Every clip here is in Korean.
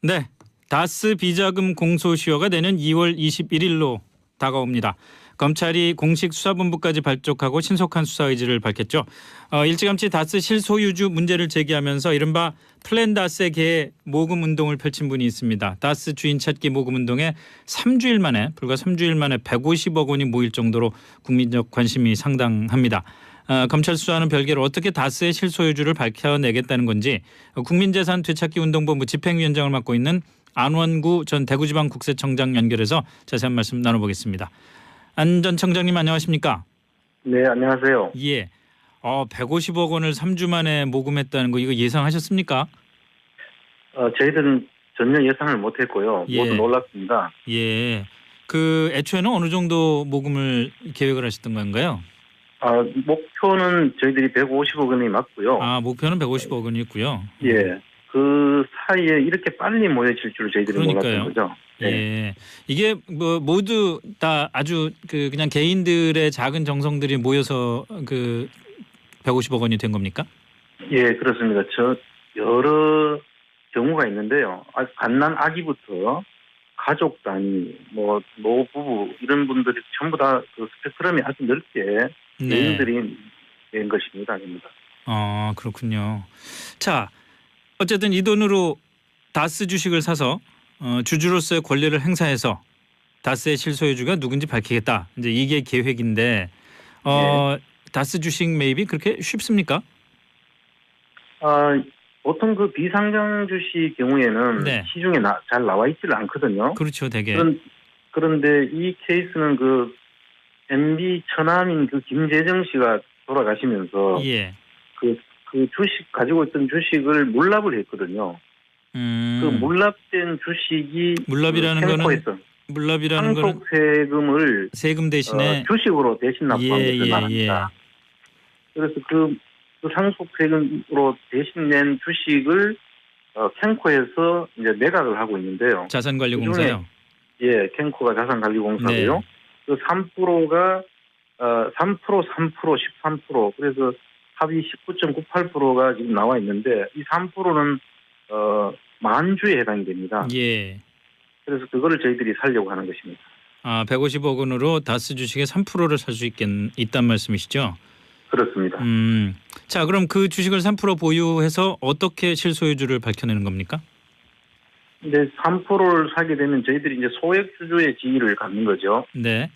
네, 다스 비자금 공소시효가 내년 2월 21일로 다가옵니다. 검찰이 공식 수사본부까지 발족하고 신속한 수사 의지를 밝혔죠. 일찌감치 다스 실소유주 문제를 제기하면서 이른바 플랜 다스의 개 모금 운동을 펼친 분이 있습니다. 다스 주인 찾기 모금 운동에 불과 3주일 만에 150억 원이 모일 정도로 국민적 관심이 상당합니다. 검찰 수사는 별개로 어떻게 다스의 실소유주를 밝혀내겠다는 건지 국민재산 되찾기 운동본부 집행위원장을 맡고 있는 안원구 전 대구지방국세청장 연결해서 자세한 말씀 나눠보겠습니다. 안 전 청장님 안녕하십니까? 네, 안녕하세요. 예. 150억 원을 3주 만에 모금했다는 거 이거 예상하셨습니까? 저희들은 전혀 예상을 못했고요. 예. 모두 놀랐습니다. 예. 애초에는 어느 정도 모금을 계획을 하셨던 건가요? 목표는 저희들이 150억 원이 맞고요. 목표는 150억 원이었고요. 예. 그 사이에 이렇게 빨리 모여질 줄 저희들이 몰랐던 거죠. 네. 예. 이게 뭐 모두 다 아주 그냥 개인들의 작은 정성들이 모여서 150억 원이 된 겁니까? 예, 그렇습니다. 여러 경우가 있는데요. 갓난 아기부터 가족 단위, 노부부 이런 분들이 전부 다 그 스펙트럼이 아주 넓게 개인들이 낸 것입니다. 그렇군요. 자, 어쨌든 이 돈으로 다스 주식을 사서 주주로서의 권리를 행사해서 다스의 실소유주가 누군지 밝히겠다. 이제 이게 계획인데 다스 주식 매입이 그렇게 쉽습니까? 보통 그 비상장 주식 경우에는 시중에 잘 나와 있지를 않거든요. 그렇죠, 되게. 그런데 이 케이스는 그 MB 처남인 그 김재정 씨가 돌아가시면서 그 주식 가지고 있던 주식을 물납을 했거든요. 그 물납된 주식이 물납이라는 상속 세금을 세금 대신에 주식으로 대신 납부한 것을 말합니다. 그래서 그 상속 세금으로 대신 낸 주식을 캔코에서 이제 매각을 하고 있는데요. 자산관리공사요. 예, 캔코가 자산관리공사고요. 네. 그 3%가 3%, 13% 그래서 합의 19.98%가 지금 나와 있는데 이 3%는 만주에 해당이 됩니다. 예. 그래서 그거를 저희들이 살려고 하는 것입니다. 150억 원으로 다스 주식의 3%를 살 수 있단 말씀이시죠? 그렇습니다. 자, 그럼 그 주식을 3% 보유해서 어떻게 실소유주를 밝혀내는 겁니까? 이제 3%를 사게 되면 저희들이 이제 소액 주주의 지위를 갖는 거죠. 네.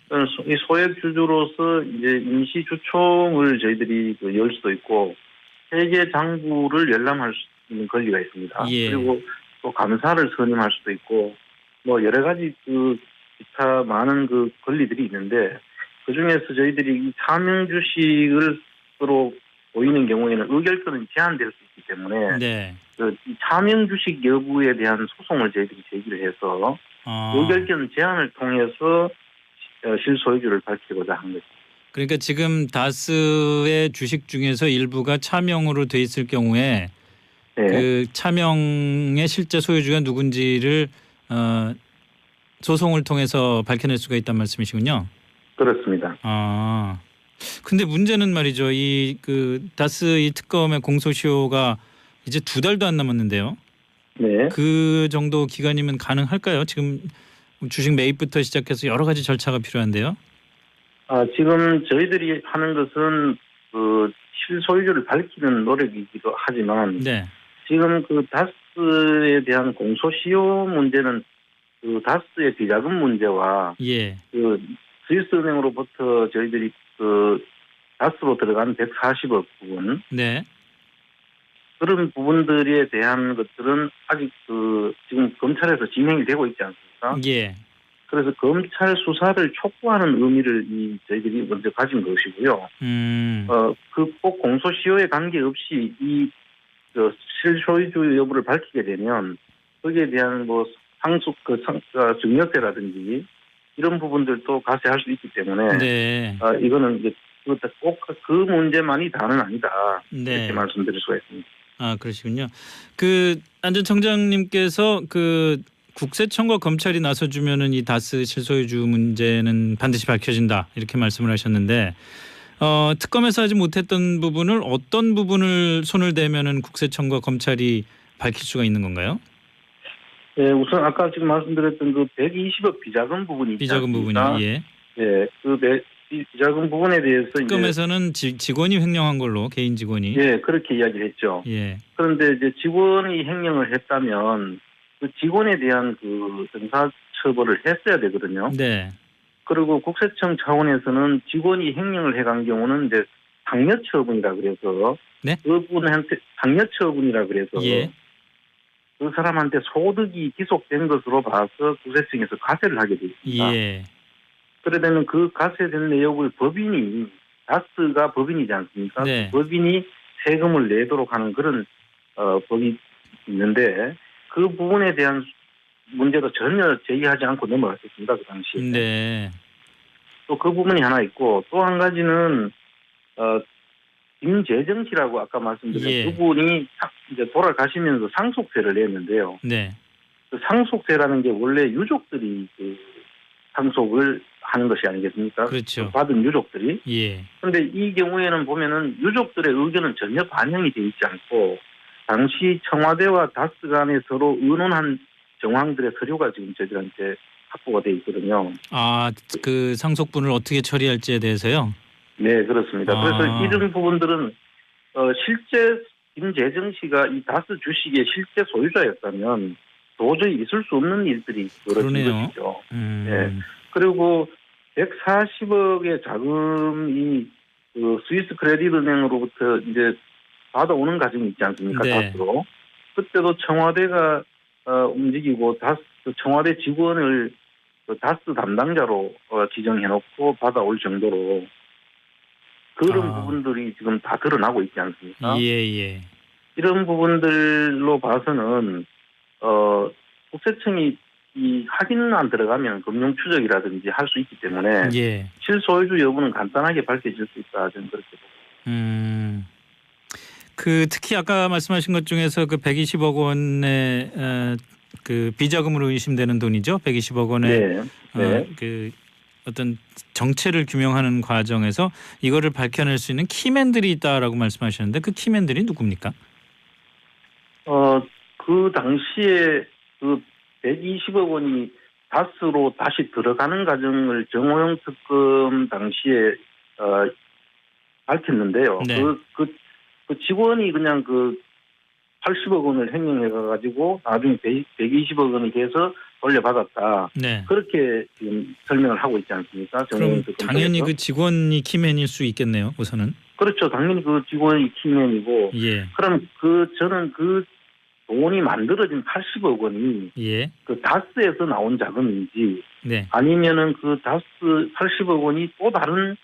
이 소액 주주로서 이제 임시 주총을 저희들이 열 수도 있고 회계 장부를 열람할 수 있는 권리가 있습니다. 예. 그리고 또 감사를 선임할 수도 있고 여러 가지 기타 많은 그 권리들이 있는데 그 중에서 저희들이 이 차명 주식으로 보이는 경우에는 의결권은 제한될 수 있기 때문에 이 차명 주식 여부에 대한 소송을 저희들이 제기를 해서 의결권 제한을 통해서 실소유주를 밝히고자 한 것입니다. 그러니까 지금 다스의 주식 중에서 일부가 차명으로 돼 있을 경우에 그 차명의 실제 소유주가 누군지를 소송을 통해서 밝혀낼 수가 있다는 말씀이시군요. 그렇습니다. 근데 문제는 말이죠. 다스 이 특검의 공소시효가 이제 2달도 안 남았는데요. 네. 그 정도 기간이면 가능할까요? 지금 주식 매입부터 시작해서 여러 가지 절차가 필요한데요. 지금 저희들이 하는 것은 그 실소유주를 밝히는 노력이기도 하지만 지금 그 다스에 대한 공소시효 문제는 그 다스의 비자금 문제와 그 스위스은행으로부터 저희들이 그 다스로 들어간 140억 부분 그런 부분들에 대한 것들은 아직 지금 검찰에서 진행이 되고 있지 않습니까? 그래서 검찰 수사를 촉구하는 의미를 저희들이 먼저 가진 것이고요. 꼭 공소시효에 관계없이 이 실소유주 여부를 밝히게 되면 거기에 대한 상속 증여세라든지 이런 부분들도 가세할 수 있기 때문에 이거는 이제 꼭 그 문제만이 다는 아니다 이렇게 말씀드릴 수가 있습니다. 그러시군요. 안 전 청장님께서 국세청과 검찰이 나서주면은 이 다스 실소유주 문제는 반드시 밝혀진다 이렇게 말씀을 하셨는데 특검에서 하지 못했던 부분을 어떤 부분을 손을 대면은 국세청과 검찰이 밝힐 수가 있는 건가요? 예, 우선 아까 지금 말씀드렸던 그 120억 비자금 부분이 있지 비자금 부분이 않습니까? 예. 예, 그 비자금 부분에 대해서 특검에서는 직원이 횡령한 걸로 개인 직원이 예, 그렇게 이야기를 했죠. 예. 그런데 이제 직원이 횡령을 했다면 그 직원에 대한 그 형사 처벌을 했어야 되거든요. 네. 그리고 국세청 차원에서는 직원이 횡령을 해간 경우는 이제 상여 처분이라 그래서 네? 그분한테 상여 처분이라 그래서 예. 그 사람한테 소득이 기속된 것으로 봐서 국세청에서 과세를 하게 되어 있습니다. 예. 그러려면 그 과세된 내역을 법인이 다스가 법인이지 않습니까? 네. 그 법인이 세금을 내도록 하는 그런 법이 있는데 그 부분에 대한 문제도 전혀 제기하지 않고 넘어갔었습니다. 그 당시에. 네. 또 그 부분이 하나 있고 또 한 가지는 김재정 씨라고 아까 말씀드린 예. 그분이 이제 돌아가시면서 상속세를 냈는데요. 네. 그 상속세라는 게 원래 유족들이 그 상속을 하는 것이 아니겠습니까? 그렇죠. 받은 유족들이. 예. 그런데 이 경우에는 보면은 유족들의 의견은 전혀 반영이 되어 있지 않고 당시 청와대와 다스 간에 서로 의논한 정황들의 서류가 지금 저희들한테 확보가 되어 있거든요. 아, 그 상속분을 어떻게 처리할지에 대해서요? 네, 그렇습니다. 그래서 이런 부분들은 실제 김재정 씨가 이 다스 주식의 실제 소유자였다면 도저히 있을 수 없는 일들이 벌어진 것이죠. 네. 그리고 140억의 자금이 그 스위스 크레딧 은행으로부터 이제 받아오는 과정이 있지 않습니까? 네. 다스로. 그때도 청와대가 움직이고 다스 청와대 직원을 다스 담당자로 지정해놓고 받아올 정도로 그런 부분들이 지금 다 드러나고 있지 않습니까? 예. 이런 부분들로 봐서는 국세청이 이 확인만 들어가면 금융 추적이라든지 할 수 있기 때문에 예. 실소유주 여부는 간단하게 밝혀질 수 있다 저는 그렇게 봅니다. 그 특히 아까 말씀하신 것 중에서 그 120억 원의 그 비자금으로 의심되는 돈이죠. 120억 원의 네. 그 어떤 정체를 규명하는 과정에서 이거를 밝혀낼 수 있는 키맨들이 있다라고 말씀하셨는데 그 키맨들이 누굽니까? 그 당시에 그 120억 원이 다스로 다시 들어가는 과정을 정호영 특검 당시에 밝혔는데요. 네. 그 직원이 그냥 그 80억 원을 횡령해가지고 나중에 120억 원이 돼서 돌려받았다. 네. 그렇게 지금 설명을 하고 있지 않습니까? 그럼 당연히 그 직원이 키맨일 수 있겠네요. 우선은. 그렇죠. 당연히 그 직원이 키맨이고. 예. 그럼 저는 그 돈이 만들어진 80억 원이 예. 그 다스에서 나온 자금인지 네. 아니면은 그 다스 80억 원이 또 다른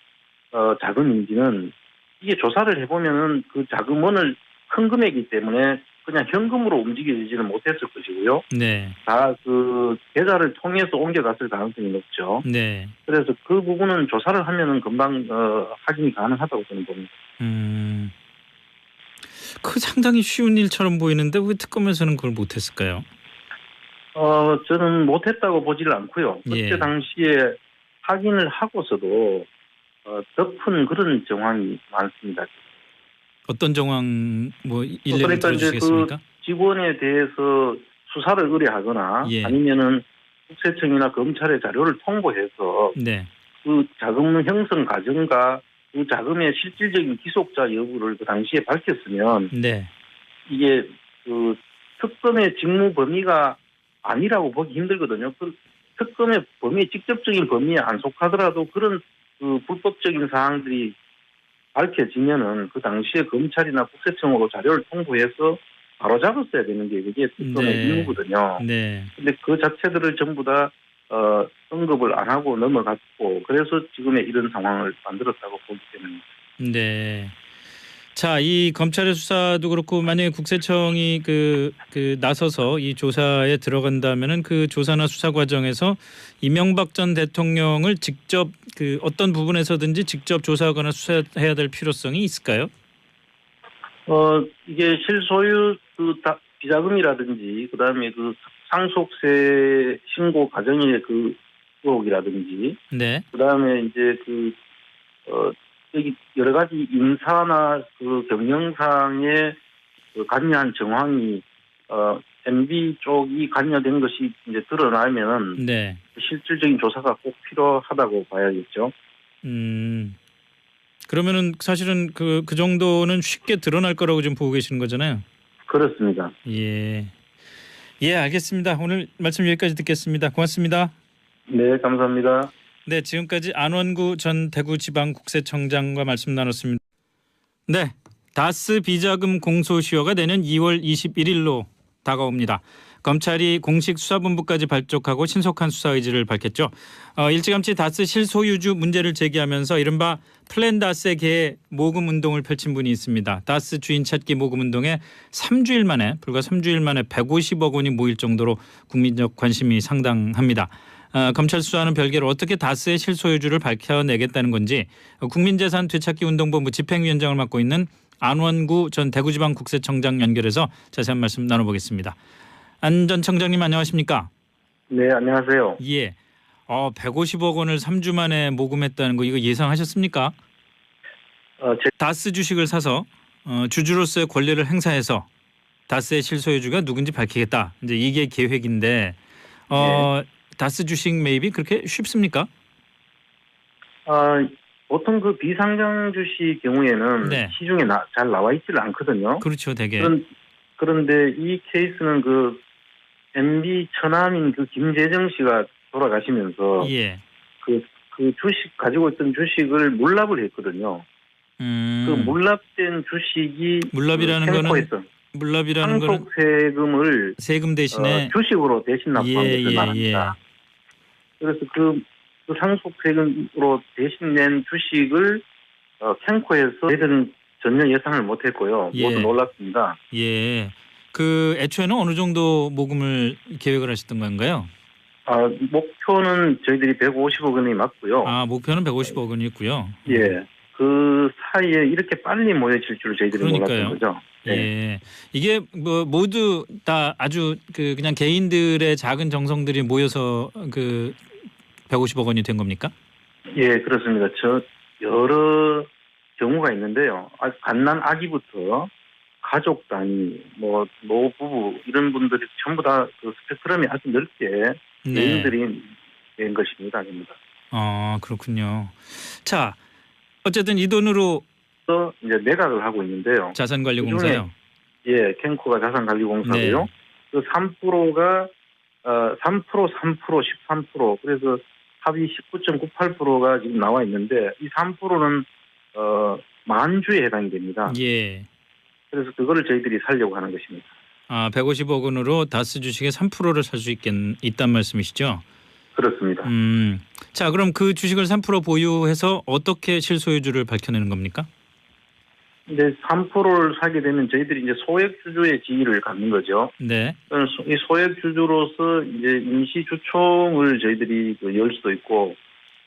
자금인지는 이게 조사를 해보면은 그 자금원을 큰 금액이기 때문에 그냥 현금으로 움직여지지는 못했을 것이고요. 네. 다 그 계좌를 통해서 옮겨갔을 가능성이 높죠. 네. 그래서 그 부분은 조사를 하면은 금방 확인이 가능하다고 저는 봅니다. 그 상당히 쉬운 일처럼 보이는데 왜 특검에서는 그걸 못했을까요? 저는 못했다고 보지를 않고요. 그때 예. 당시에 확인을 하고서도 덮은 그런 정황이 많습니다. 어떤 정황 뭐 일례를 그러니까 들어주시겠습니까? 이제 그 직원에 대해서 수사를 의뢰하거나 예. 아니면은 국세청이나 검찰에 자료를 통보해서 네. 그 자금 형성 과정과 그 자금의 실질적인 기속자 여부를 그 당시에 밝혔으면 네. 이게 그 특검의 직무 범위가 아니라고 보기 힘들거든요. 그 특검의 범위, 직접적인 범위에 안 속하더라도 그런 그 불법적인 사항들이 밝혀지면은 그 당시에 검찰이나 국세청으로 자료를 통보해서 바로 잡았어야 되는 게 그게 특검의 임무거든요. 네. 근데 그 자체들을 전부 다 언급을 안 하고 넘어갔고 그래서 지금의 이런 상황을 만들었다고 보기 때문입니다. 네. 자, 이 검찰의 수사도 그렇고 만약에 국세청이 그 나서서 이 조사에 들어간다면은 그 조사나 수사 과정에서 이명박 전 대통령을 직접 그 어떤 부분에서든지 직접 조사하거나 수사해야 될 필요성이 있을까요? 이게 실소유 그 비자금이라든지 그다음에 그 상속세 신고 과정의 그 의혹이라든지 네. 그다음에 이제 여기 여러 가지 인사나 그 경영상의 그 관여한 정황이 MB 쪽이 관여된 것이 이제 드러나면 네. 실질적인 조사가 꼭 필요하다고 봐야겠죠. 그러면은 사실은 그 정도는 쉽게 드러날 거라고 지금 보고 계시는 거잖아요. 그렇습니다. 예. 예, 알겠습니다. 오늘 말씀 여기까지 듣겠습니다. 고맙습니다. 네, 감사합니다. 네, 지금까지 안원구 전 대구지방국세청장과 말씀 나눴습니다. 네, 다스 비자금 공소시효가 내년 2월 21일로 다가옵니다. 검찰이 공식 수사본부까지 발족하고 신속한 수사 의지를 밝혔죠. 일찌감치 다스 실소유주 문제를 제기하면서 이른바 플랜 다스의 개 모금 운동을 펼친 분이 있습니다. 다스 주인 찾기 모금 운동에 불과 3주일 만에 150억 원이 모일 정도로 국민적 관심이 상당합니다. 검찰 수사는 별개로 어떻게 다스의 실소유주를 밝혀내겠다는 건지 국민재산 되찾기 운동본부 집행위원장을 맡고 있는 안원구 전 대구지방국세청장 연결해서 자세한 말씀 나눠보겠습니다. 안 전 청장님 안녕하십니까? 네, 안녕하세요. 예. 150억 원을 3주 만에 모금했다는 거 이거 예상하셨습니까? 다스 주식을 사서 주주로서의 권리를 행사해서 다스의 실소유주가 누군지 밝히겠다. 이제 이게 계획인데 네. 다스 주식 매입이 그렇게 쉽습니까? 보통 그 비상장 주식 경우에는 네. 시중에 잘 나와 있지를 않거든요. 그렇죠, 되게. 그런데 이 케이스는 그 MB 처남인 그 김재정 씨가 돌아가시면서 예. 그 주식 가지고 있던 주식을 물납을 했거든요. 그 물납된 주식이 물납이라는 거는 상속 세금을 세금 대신에 주식으로 대신 납부한 것을 말합니다. 그래서 그 상속 세금으로 대신 낸 주식을 캔코에서 저희들은 전혀 예상을 못했고요. 모두 놀랐습니다. 예. 그 애초에는 어느 정도 모금을 계획을 하셨던 건가요? 목표는 저희들이 150억 원이 맞고요. 목표는 150억 원이었고요. 예. 그 사이에 이렇게 빨리 모여질 줄 저희들이 몰랐던 거죠. 네. 예. 이게 뭐 모두 다 아주 그냥 개인들의 작은 정성들이 모여서 그 150억 원이 된 겁니까? 예, 그렇습니다. 여러 경우가 있는데요. 갓난 아기부터 가족 단위, 노부부 이런 분들이 전부 다 그 스펙트럼이 아주 넓게 개인들이 된 것입니다. 그렇군요. 자, 어쨌든 이 돈으로 이제 매각을 하고 있는데요. 자산관리공사요. 예, 캔코가 자산관리공사고요. 네. 그 3%가 3%, 13% 그래서 합의 19.98%가 지금 나와 있는데 이 3%는 만주에 해당이 됩니다. 예. 그래서 그거를 저희들이 살려고 하는 것입니다. 150억 원으로 다스 주식의 3%를 살 수 있단 말씀이시죠? 그렇습니다. 자, 그럼 그 주식을 3% 보유해서 어떻게 실소유주를 밝혀내는 겁니까? 이제 3%를 사게 되면 저희들이 이제 소액 주주의 지위를 갖는 거죠. 네. 이 소액 주주로서 이제 임시 주총을 저희들이 열 수도 있고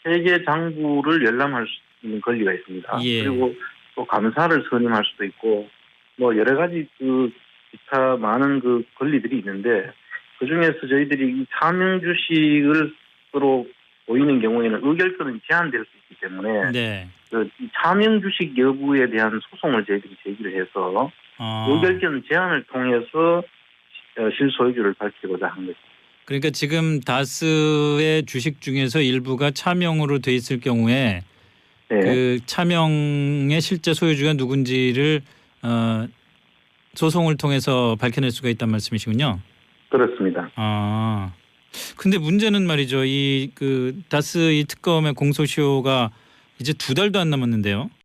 회계 장부를 열람할 수 있는 권리가 있습니다. 예. 그리고 또 감사를 선임할 수도 있고 여러 가지 기타 많은 권리들이 있는데 그 중에서 저희들이 이 차명 주식으로 보이는 경우에는 의결권은 제한될 수 있기 때문에 이 차명 주식 여부에 대한 소송을 저희들이 제기를 해서 의결권 제한을 통해서 실소유주를 밝히고자 한 것입니다. 그러니까 지금 다스의 주식 중에서 일부가 차명으로 돼 있을 경우에 그 차명의 실제 소유주가 누군지를 소송을 통해서 밝혀낼 수가 있단 말씀이시군요. 그렇습니다. 근데 문제는 말이죠. 다스 이 특검의 공소시효가 이제 2달도 안 남았는데요.